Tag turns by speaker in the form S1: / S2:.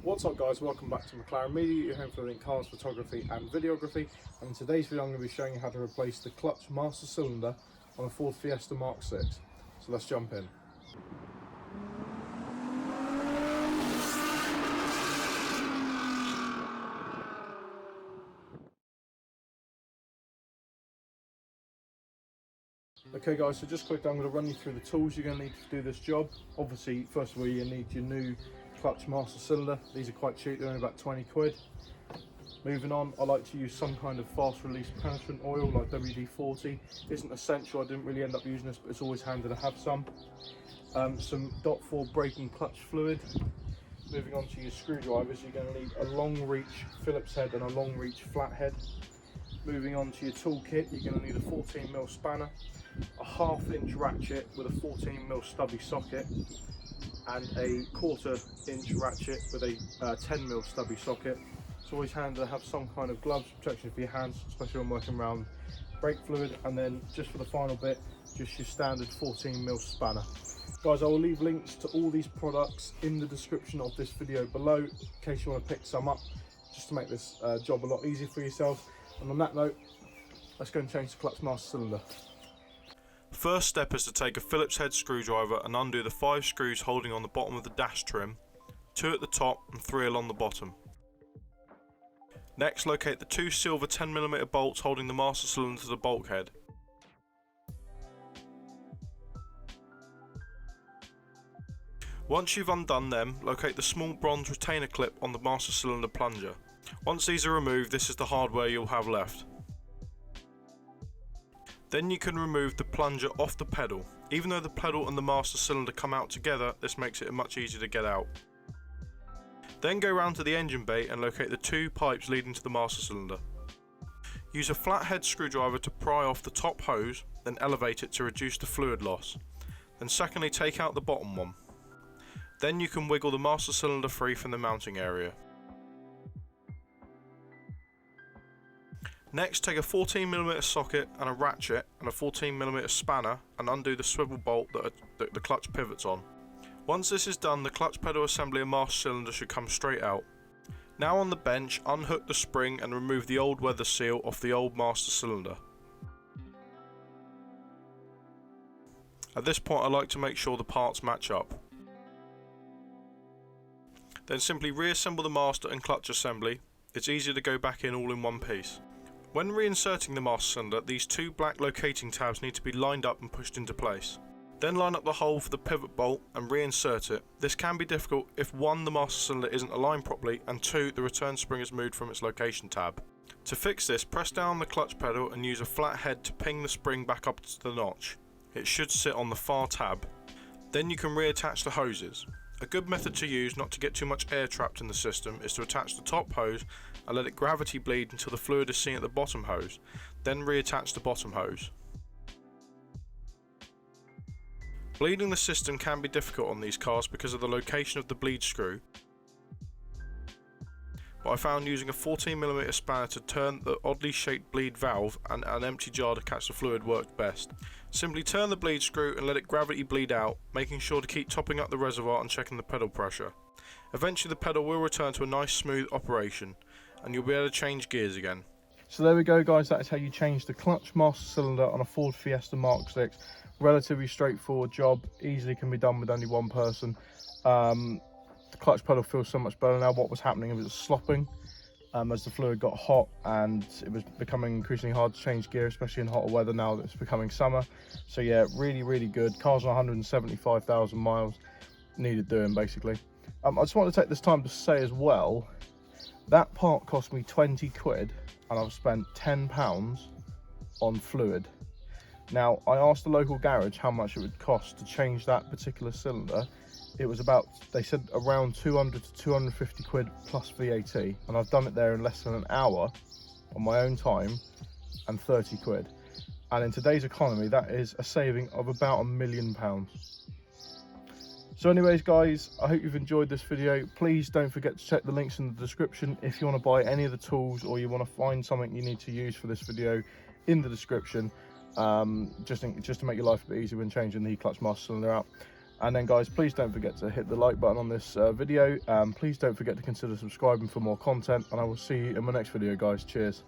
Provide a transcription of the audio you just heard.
S1: What's up guys, welcome back to McLaren Media, your home for cars, photography and videography. And in today's video I'm going to be showing you how to replace the clutch master cylinder on a Ford Fiesta Mk6. So let's jump in. Okay guys, so just quickly I'm going to run you through the tools you're going to need to do this job. Obviously, first of all you need your new clutch master cylinder. These are quite cheap, they're only about 20 quid. Moving on, I like to use some kind of fast release penetrant oil like WD-40. Isn't essential, I didn't really end up using this, but it's always handy to have some. Some .4 braking clutch fluid. Moving on to your screwdrivers, you're going to need a long reach Phillips head and a long reach flathead. Moving on to your toolkit, you're going to need a 14mm spanner, a 1/2 inch ratchet with a 14mm stubby socket, and a 1/4 inch ratchet with a 10mm stubby socket. It's always handy to have some kind of gloves, protection for your hands, especially when working around brake fluid. And then just for the final bit, just your standard 14mm spanner. Guys, I will leave links to all these products in the description of this video below, in case you want to pick some up, just to make this job a lot easier for yourself. And on that note, let's go and change the clutch master cylinder.
S2: First step is to take a Phillips head screwdriver and undo the 5 screws holding on the bottom of the dash trim, 2 at the top and 3 along the bottom. Next, locate the 2 silver 10mm bolts holding the master cylinder to the bulkhead. Once you've undone them, locate the small bronze retainer clip on the master cylinder plunger. Once these are removed, this is the hardware you'll have left. Then you can remove the plunger off the pedal. Even though the pedal and the master cylinder come out together, this makes it much easier to get out. Then go round to the engine bay and locate the 2 pipes leading to the master cylinder. Use a flathead screwdriver to pry off the top hose, then elevate it to reduce the fluid loss. Then secondly, take out the bottom one. Then you can wiggle the master cylinder free from the mounting area. Next, take a 14mm socket and a ratchet and a 14mm spanner and undo the swivel bolt that the clutch pivots on. Once this is done, the clutch pedal assembly and master cylinder should come straight out. Now on the bench, unhook the spring and remove the old weather seal off the old master cylinder. At this point I like to make sure the parts match up. Then simply reassemble the master and clutch assembly. It's easier to go back in all in one piece. When reinserting the master cylinder, these 2 black locating tabs need to be lined up and pushed into place. Then line up the hole for the pivot bolt and reinsert it. This can be difficult if 1, the master cylinder isn't aligned properly, and 2, the return spring is moved from its location tab. To fix this, press down on the clutch pedal and use a flat head to ping the spring back up to the notch. It should sit on the far tab. Then you can reattach the hoses. A good method to use, not to get too much air trapped in the system, is to attach the top hose and let it gravity bleed until the fluid is seen at the bottom hose. Then reattach the bottom hose. Bleeding the system can be difficult on these cars because of the location of the bleed screw, but I found using a 14mm spanner to turn the oddly shaped bleed valve and an empty jar to catch the fluid worked best. Simply turn the bleed screw and let it gravity bleed out, making sure to keep topping up the reservoir and checking the pedal pressure. Eventually the pedal will return to a nice smooth operation and you'll be able to change gears again.
S1: So there we go guys, that is how you change the clutch master cylinder on a Ford Fiesta Mk6. Relatively straightforward job, easily can be done with only one person. The clutch pedal feels so much better now. What was happening, it was slopping as the fluid got hot and it was becoming increasingly hard to change gear, especially in hotter weather now that it's becoming summer. So yeah, really good. Car's on 175,000 miles, needed doing basically. I just want to take this time to say as well, that part cost me 20 quid and I've spent £10 on fluid. Now, I asked the local garage how much it would cost to change that particular cylinder. It was about, they said around 200 to 250 quid plus VAT. And I've done it there in less than an hour on my own time and 30 quid. And in today's economy, that is a saving of about £1 million. So anyways, guys, I hope you've enjoyed this video. Please don't forget to check the links in the description if you want to buy any of the tools or you want to find something you need to use for this video in the description. Just to make your life a bit easier when changing the clutch master cylinder out. And then guys, please don't forget to hit the like button on this video. Please don't forget to consider subscribing for more content, and I will see you in my next video guys. Cheers.